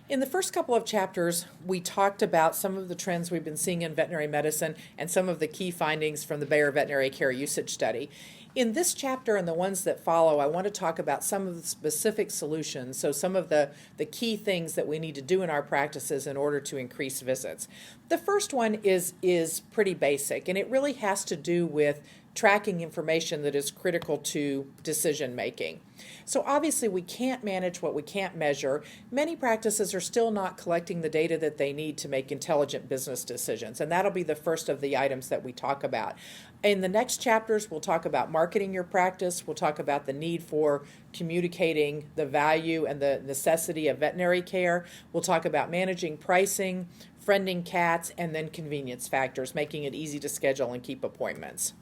In the first couple of chapters, we talked about some of the trends we've been seeing in veterinary medicine and some of the key findings from the Bayer Veterinary Care Usage Study. In this chapter and the ones that follow, I want to talk about some of the specific solutions, so some of the key things that we need to do in our practices in order to increase visits. The first one is pretty basic, and it really has to do with tracking information that is critical to decision making. So obviously we can't manage what we can't measure. Many practices are still not collecting the data that they need to make intelligent business decisions, and that'll be the first of the items that we talk about. In the next chapters, we'll talk about marketing your practice. We'll talk about the need for communicating the value and the necessity of veterinary care. We'll talk about managing pricing, friending cats, and then convenience factors, making it easy to schedule and keep appointments.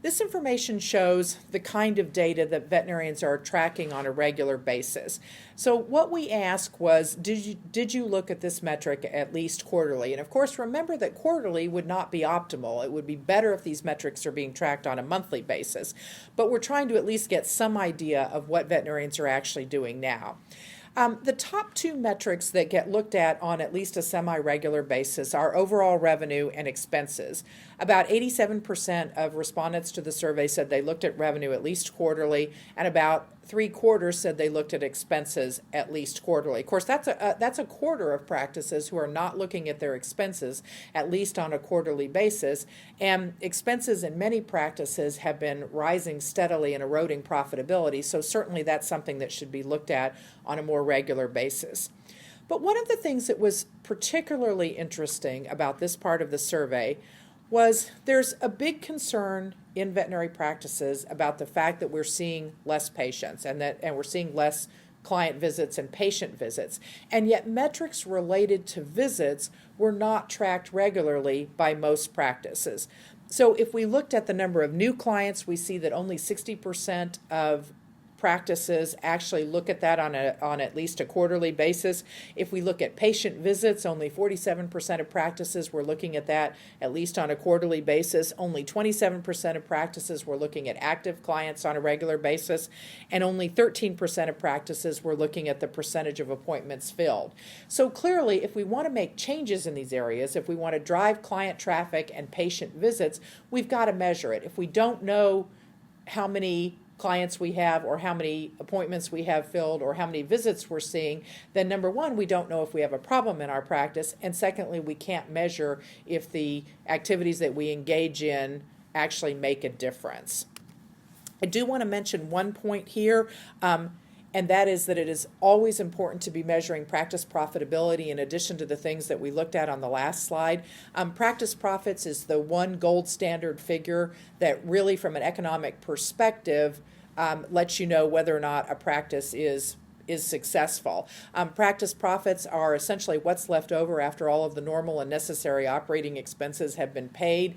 This information shows the kind of data that veterinarians are tracking on a regular basis. So what we asked was, did you look at this metric at least quarterly? And of course, remember that quarterly would not be optimal. It would be better if these metrics are being tracked on a monthly basis. But we're trying to at least get some idea of what veterinarians are actually doing now. The top two metrics that get looked at least a semi-regular basis are overall revenue and expenses. About 87% of respondents to the survey said they looked at revenue at least quarterly, and about 3/4 said they looked at expenses at least quarterly. Of course, that's a quarter of practices who are not looking at their expenses at least on a quarterly basis, and expenses in many practices have been rising steadily and eroding profitability, so certainly that's something that should be looked at on a more regular basis. But one of the things that was particularly interesting about this part of the survey was there's a big concern in veterinary practices about the fact that we're seeing less patients and we're seeing less client visits and patient visits, and yet metrics related to visits were not tracked regularly by most practices. So if we looked at the number of new clients, we see that only 60% of practices actually look at that on at least a quarterly basis. If we look at patient visits, only 47% of practices were looking at that at least on a quarterly basis. Only 27% of practices were looking at active clients on a regular basis, and only 13% of practices were looking at the percentage of appointments filled. So clearly, if we want to make changes in these areas, if we want to drive client traffic and patient visits, we've got to measure it. If we don't know how many clients we have or how many appointments we have filled or how many visits we're seeing, then number one, we don't know if we have a problem in our practice, and secondly, we can't measure if the activities that we engage in actually make a difference. I do want to mention one point here, and that is that it is always important to be measuring practice profitability in addition to the things that we looked at on the last slide. Practice profits is the one gold standard figure that really, from an economic perspective, lets you know whether or not a practice is successful. Practice profits are essentially what's left over after all of the normal and necessary operating expenses have been paid.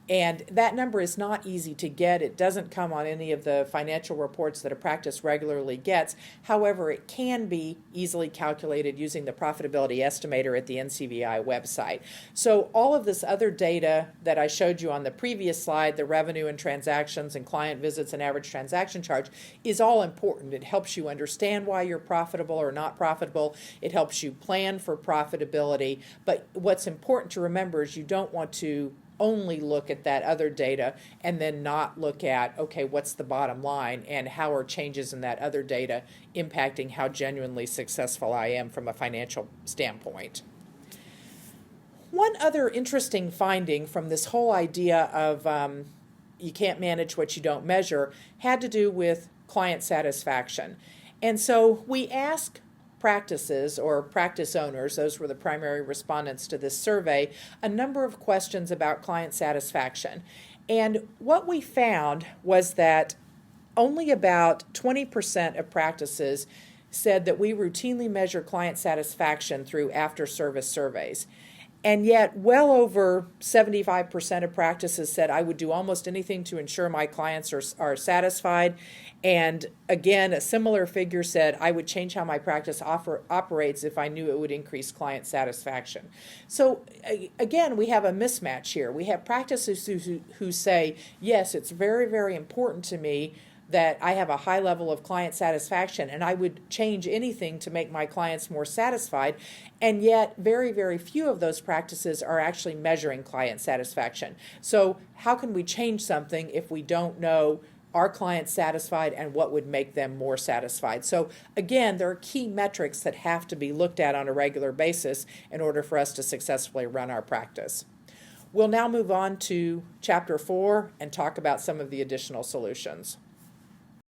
And that number is not easy to get. It doesn't come on any of the financial reports that a practice regularly gets. However, it can be easily calculated using the profitability estimator at the NCVI website. So all of this other data that I showed you on the previous slide, the revenue and transactions and client visits and average transaction charge, is all important. It helps you understand why you're profitable or not profitable. It helps you plan for profitability. But what's important to remember is you don't want to only look at that other data and then not look at, okay, what's the bottom line and how are changes in that other data impacting how genuinely successful I am from a financial standpoint. One other interesting finding from this whole idea of you can't manage what you don't measure had to do with client satisfaction. And so we asked practices or practice owners, those were the primary respondents to this survey, a number of questions about client satisfaction. And what we found was that only about 20% of practices said that we routinely measure client satisfaction through after-service surveys. And yet, well over 75% of practices said, I would do almost anything to ensure my clients are satisfied. And again, a similar figure said, I would change how my practice operates if I knew it would increase client satisfaction. So again, we have a mismatch here. We have practices who say, yes, it's very, very important to me that I have a high level of client satisfaction and I would change anything to make my clients more satisfied, and yet very, very few of those practices are actually measuring client satisfaction. So how can we change something if we don't know are clients satisfied and what would make them more satisfied? So again, there are key metrics that have to be looked at on a regular basis in order for us to successfully run our practice. We'll now move on to Chapter 4 and talk about some of the additional solutions.